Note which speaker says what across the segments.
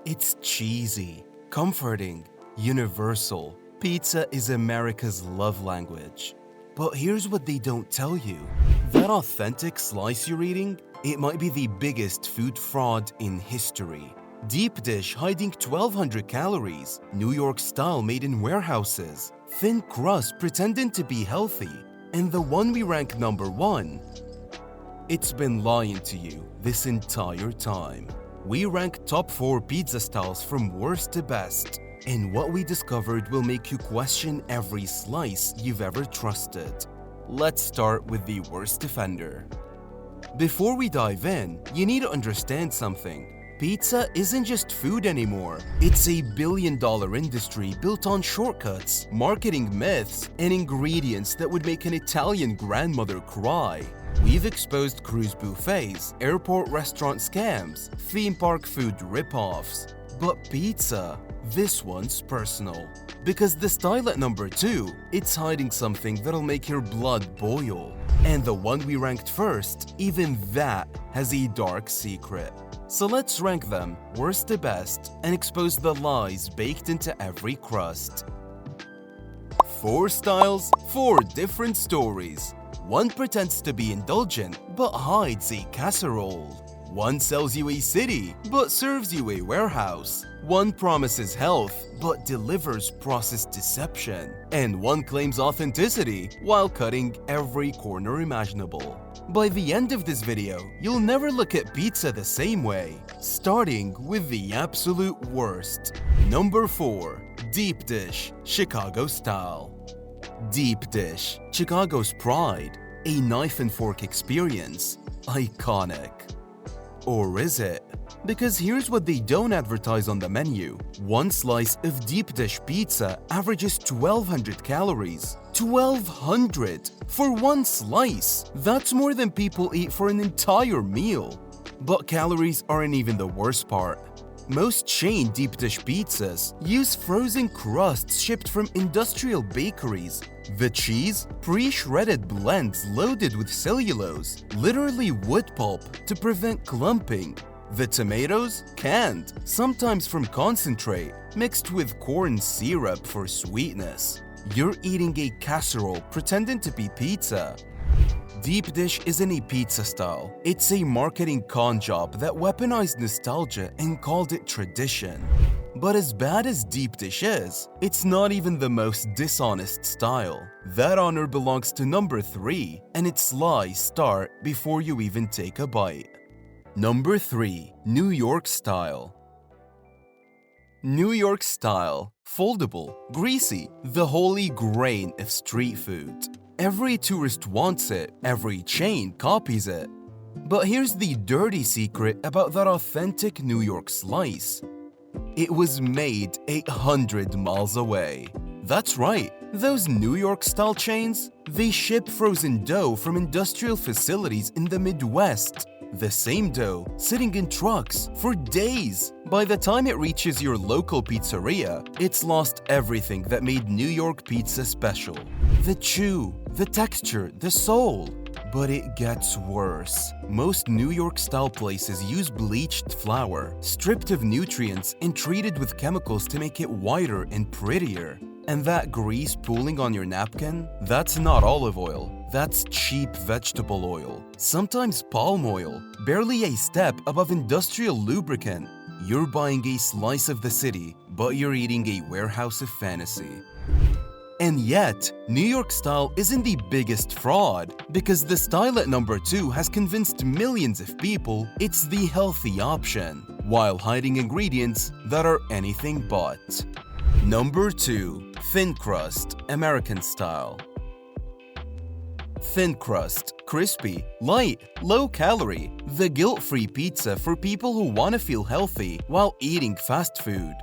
Speaker 1: It's cheesy, comforting, universal. Pizza is America's love language. But here's what they don't tell you. That authentic slice you're eating, it might be the biggest food fraud in history. Deep dish hiding 1,200 calories, New York style made in warehouses, thin crust pretending to be healthy, and the one we rank number 1. It's been lying to you this entire time. We rank top 4 pizza styles from worst to best, and what we discovered will make you question every slice you've ever trusted. Let's start with the worst offender. Before we dive in, you need to understand something. Pizza isn't just food anymore. It's a billion-dollar industry built on shortcuts, marketing myths, and ingredients that would make an Italian grandmother cry. We've exposed cruise buffets, airport restaurant scams, theme park food rip-offs. But pizza, this one's personal. Because the style at number 2, it's hiding something that'll make your blood boil. And the one we ranked first, even that has a dark secret. So let's rank them, worst to best, and expose the lies baked into every crust. 4 styles, 4 different stories. One pretends to be indulgent, but hides a casserole. One sells you a city, but serves you a warehouse. One promises health, but delivers processed deception. And one claims authenticity while cutting every corner imaginable. By the end of this video, you'll never look at pizza the same way. Starting with the absolute worst. Number 4. Deep dish, Chicago style. Deep dish, Chicago's pride. A knife and fork experience. Iconic. Or is it? Because here's what they don't advertise on the menu. One slice of deep dish pizza averages 1,200 calories. 1,200 for one slice! That's more than people eat for an entire meal. But calories aren't even the worst part. Most chain deep dish pizzas use frozen crusts shipped from industrial bakeries. The cheese, pre-shredded blends loaded with cellulose, literally wood pulp, to prevent clumping. The tomatoes, canned, sometimes from concentrate, mixed with corn syrup for sweetness. You're eating a casserole pretending to be pizza. Deep dish isn't a pizza style. It's a marketing con job that weaponized nostalgia and called it tradition. But as bad as deep dish is, it's not even the most dishonest style. That honor belongs to number 3, and its lies start before you even take a bite. Number 3. New York style. New York style. Foldable, greasy, the holy grail of street food. Every tourist wants it, every chain copies it. But here's the dirty secret about that authentic New York slice. It was made 800 miles away. That's right, those New York-style chains, they ship frozen dough from industrial facilities in the Midwest. The same dough sitting in trucks for days. By the time it reaches your local pizzeria, it's lost everything that made New York pizza special. The chew, the texture, the soul. But it gets worse. Most New York-style places use bleached flour, stripped of nutrients and treated with chemicals to make it whiter and prettier. And that grease pooling on your napkin? That's not olive oil. That's cheap vegetable oil. Sometimes palm oil, barely a step above industrial lubricant. You're buying a slice of the city, but you're eating a warehouse of fantasy. And yet, New York style isn't the biggest fraud, because the style at number 2 has convinced millions of people it's the healthy option, while hiding ingredients that are anything but. Number 2. Thin crust, American style. Thin crust, crispy, light, low-calorie, the guilt-free pizza for people who want to feel healthy while eating fast food.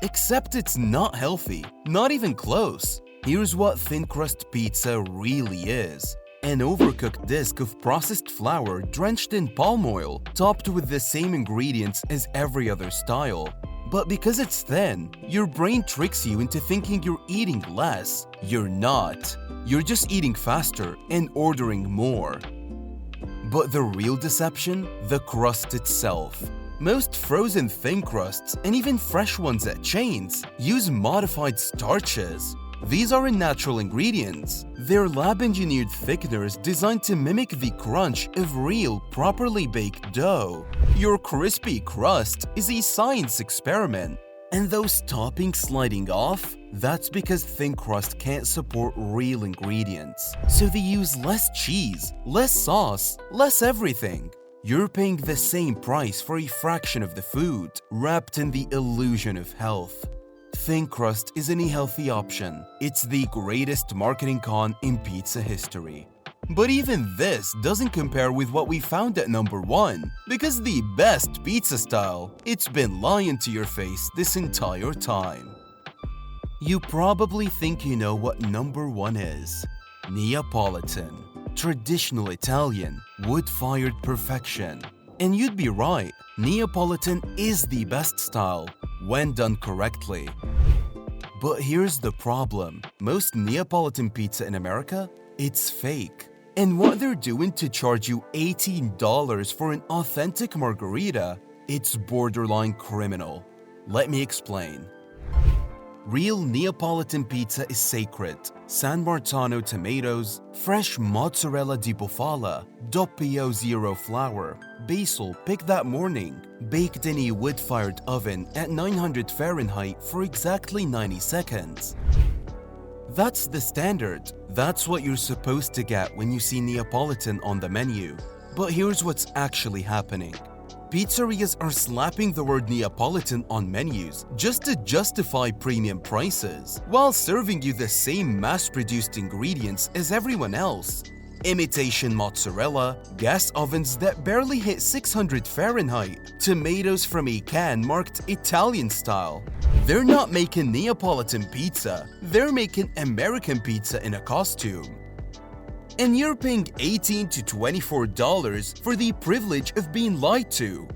Speaker 1: Except it's not healthy, not even close. Here's what thin crust pizza really is. An overcooked disc of processed flour drenched in palm oil, topped with the same ingredients as every other style. But because it's thin, your brain tricks you into thinking you're eating less. You're not. You're just eating faster and ordering more. But the real deception? The crust itself. Most frozen thin crusts and even fresh ones at chains use modified starches. These aren't natural ingredients. They're lab-engineered thickeners designed to mimic the crunch of real, properly baked dough. Your crispy crust is a science experiment. And those toppings sliding off? That's because thin crust can't support real ingredients. So they use less cheese, less sauce, less everything. You're paying the same price for a fraction of the food, wrapped in the illusion of health. Thin crust isn't a healthy option. It's the greatest marketing con in pizza history. But even this doesn't compare with what we found at number 1, because the best pizza style, it's been lying to your face this entire time. You probably think you know what number 1 is. Neapolitan. Traditional Italian, wood-fired perfection. And you'd be right, Neapolitan is the best style, when done correctly. But here's the problem. Most Neapolitan pizza in America, it's fake. And what they're doing to charge you $18 for an authentic margherita, it's borderline criminal. Let me explain. Real Neapolitan pizza is sacred. San Marzano tomatoes, fresh mozzarella di bufala, doppio zero flour, basil picked that morning, baked in a wood-fired oven at 900 Fahrenheit for exactly 90 seconds. That's the standard. That's what you're supposed to get when you see Neapolitan on the menu. But here's what's actually happening. Pizzerias are slapping the word Neapolitan on menus just to justify premium prices, while serving you the same mass-produced ingredients as everyone else. Imitation mozzarella, gas ovens that barely hit 600 Fahrenheit, tomatoes from a can marked Italian style. They're not making Neapolitan pizza, they're making American pizza in a costume. And you're paying $18 to $24 for the privilege of being lied to.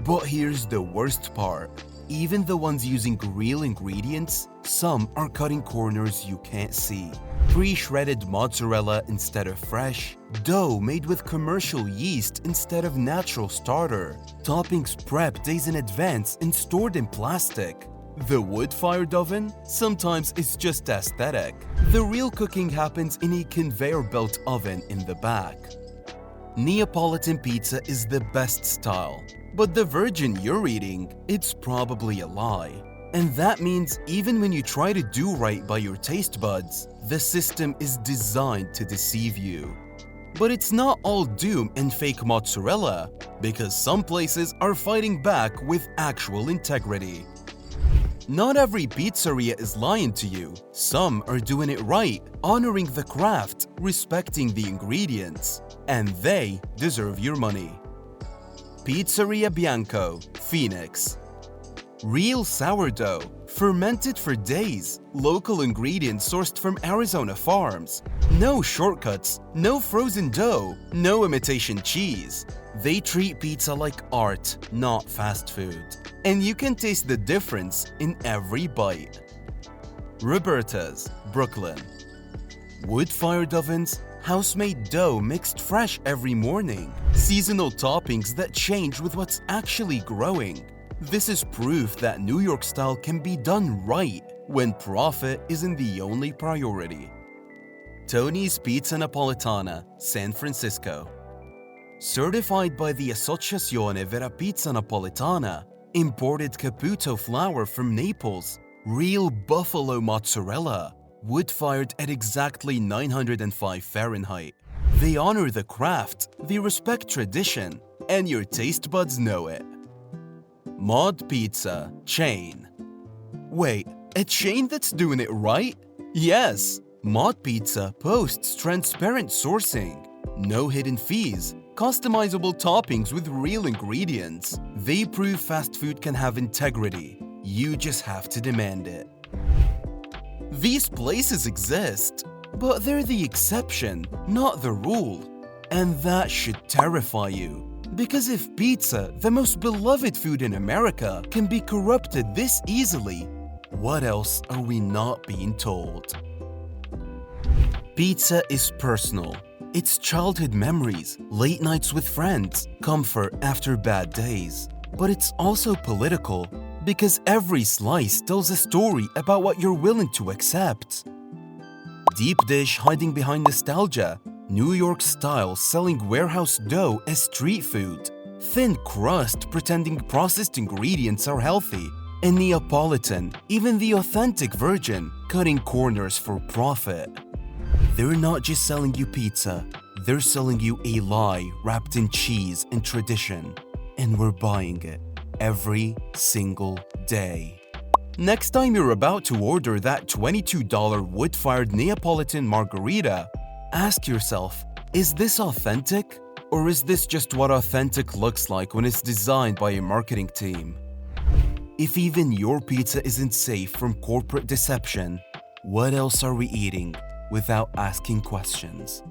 Speaker 1: But here's the worst part. Even the ones using real ingredients, some are cutting corners you can't see. Pre-shredded mozzarella instead of fresh, dough made with commercial yeast instead of natural starter, toppings prepped days in advance and stored in plastic. The wood-fired oven? Sometimes it's just aesthetic. The real cooking happens in a conveyor belt oven in the back. Neapolitan pizza is the best style, but the version you're eating, it's probably a lie. And that means even when you try to do right by your taste buds, the system is designed to deceive you. But it's not all doom and fake mozzarella, because some places are fighting back with actual integrity. Not every pizzeria is lying to you. Some are doing it right, honoring the craft, respecting the ingredients, and they deserve your money. Pizzeria Bianco, Phoenix. Real sourdough, fermented for days, local ingredients sourced from Arizona farms. No shortcuts, no frozen dough, no imitation cheese. They treat pizza like art, not fast food. And you can taste the difference in every bite. Roberta's, Brooklyn. Wood-fired ovens, house-made dough mixed fresh every morning, seasonal toppings that change with what's actually growing. This is proof that New York style can be done right when profit isn't the only priority. Tony's Pizza Napolitana, San Francisco. Certified by the Associazione Vera Pizza Napolitana, imported Caputo flour from Naples, real buffalo mozzarella, wood-fired at exactly 905 Fahrenheit. They honor the craft, they respect tradition, and your taste buds know it. Mod Pizza, chain. Wait, a chain that's doing it right? Yes! Mod Pizza posts transparent sourcing, no hidden fees, customizable toppings with real ingredients. They prove fast food can have integrity. You just have to demand it. These places exist, but they're the exception, not the rule. And that should terrify you. Because if pizza, the most beloved food in America, can be corrupted this easily, what else are we not being told? Pizza is personal. It's childhood memories, late nights with friends, comfort after bad days. But it's also political, because every slice tells a story about what you're willing to accept. Deep dish hiding behind nostalgia, New York style selling warehouse dough as street food, thin crust pretending processed ingredients are healthy, and Neapolitan, even the authentic version, cutting corners for profit. They're not just selling you pizza, they're selling you a lie wrapped in cheese and tradition, and we're buying it every single day. Next time you're about to order that $22 wood-fired Neapolitan margarita, ask yourself, is this authentic? Or is this just what authentic looks like when it's designed by a marketing team? If even your pizza isn't safe from corporate deception, what else are we eating without asking questions?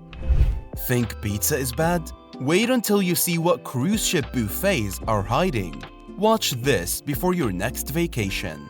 Speaker 1: Think pizza is bad? Wait until you see what cruise ship buffets are hiding. Watch this before your next vacation.